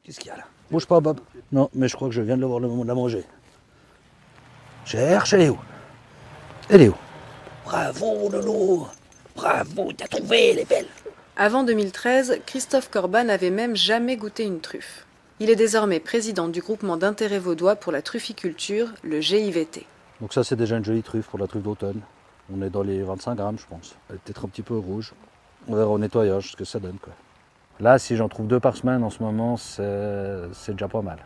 Qu'est-ce qu'il y a là? Bouge pas, Bob. Non, mais je crois que je viens de voir le moment de la manger. Cherche, elle est où? Elle est où? Bravo, Lolo! Bravo, t'as trouvé, elle est belle! Avant 2013, Christophe Corbat n'avait même jamais goûté une truffe. Il est désormais président du groupement d'intérêt vaudois pour la trufficulture, le GIVT. Donc ça, c'est déjà une jolie truffe pour la truffe d'automne. On est dans les 25 grammes, je pense. Elle est peut-être un petit peu rouge. On verra au nettoyage ce que ça donne, quoi. Là, si j'en trouve 2 par semaine en ce moment, c'est déjà pas mal.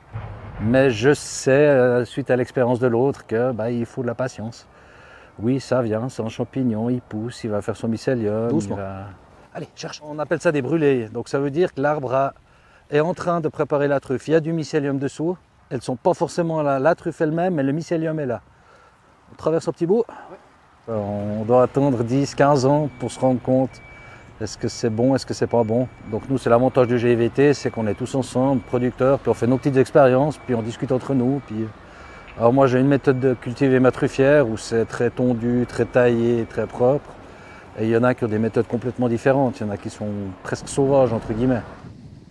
Mais je sais, suite à l'expérience de l'autre, que il faut de la patience. Oui, ça vient, c'est un champignon, il pousse, il va faire son mycélium. Doucement. Allez, cherche. On appelle ça des brûlés. Donc ça veut dire que l'arbre est en train de préparer la truffe. Il y a du mycélium dessous. Elles ne sont pas forcément là. La truffe elle-même, mais le mycélium est là. On traverse un petit bout. Ouais. On doit attendre 10-15 ans pour se rendre compte. Est-ce que c'est bon, est-ce que c'est pas bon? Donc nous, c'est l'avantage du GIVT, c'est qu'on est tous ensemble, producteurs, puis on fait nos petites expériences, puis on discute entre nous. Puis... Alors moi, j'ai une méthode de cultiver ma truffière où c'est très tondu, très taillé, très propre. Et il y en a qui ont des méthodes complètement différentes. Il y en a qui sont presque sauvages, entre guillemets.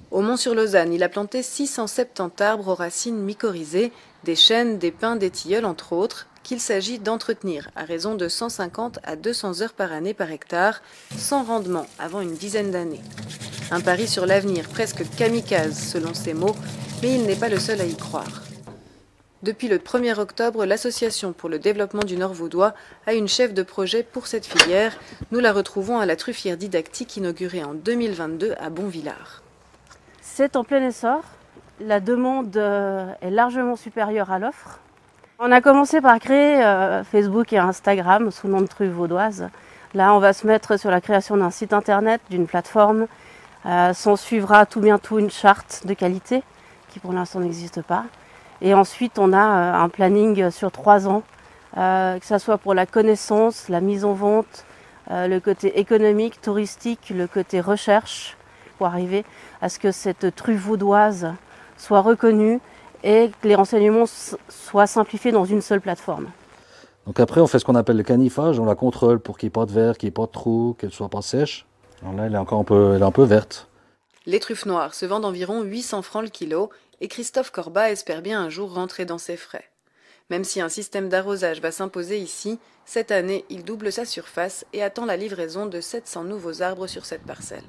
Au Mont-sur-Lausanne, il a planté 670 arbres aux racines mycorhizées, des chênes, des pins, des tilleuls, entre autres, qu'il s'agit d'entretenir à raison de 150 à 200 heures par année par hectare, sans rendement avant une dizaine d'années. Un pari sur l'avenir presque kamikaze selon ses mots, mais il n'est pas le seul à y croire. Depuis le 1er octobre, l'Association pour le développement du Nord vaudois a une chef de projet pour cette filière. Nous la retrouvons à la truffière didactique inaugurée en 2022 à Bonvillars. C'est en plein essor. La demande est largement supérieure à l'offre. On a commencé par créer Facebook et Instagram sous le nom de Truffe Vaudoise. Là, on va se mettre sur la création d'un site internet, d'une plateforme. S'en suivra tout bientôt une charte de qualité qui pour l'instant n'existe pas. Et ensuite, on a un planning sur 3 ans, que ce soit pour la connaissance, la mise en vente, le côté économique, touristique, le côté recherche, pour arriver à ce que cette truffe vaudoise soit reconnue et que les renseignements soient simplifiés dans une seule plateforme. Donc après, on fait ce qu'on appelle le canifage, on la contrôle pour qu'il n'y ait pas de verre, qu'il n'y ait pas de trou, qu'elle ne soit pas sèche. Alors là, elle est un peu verte. Les truffes noires se vendent environ 800 francs le kilo et Christophe Corbat espère bien un jour rentrer dans ses frais. Même si un système d'arrosage va s'imposer ici, cette année, il double sa surface et attend la livraison de 700 nouveaux arbres sur cette parcelle.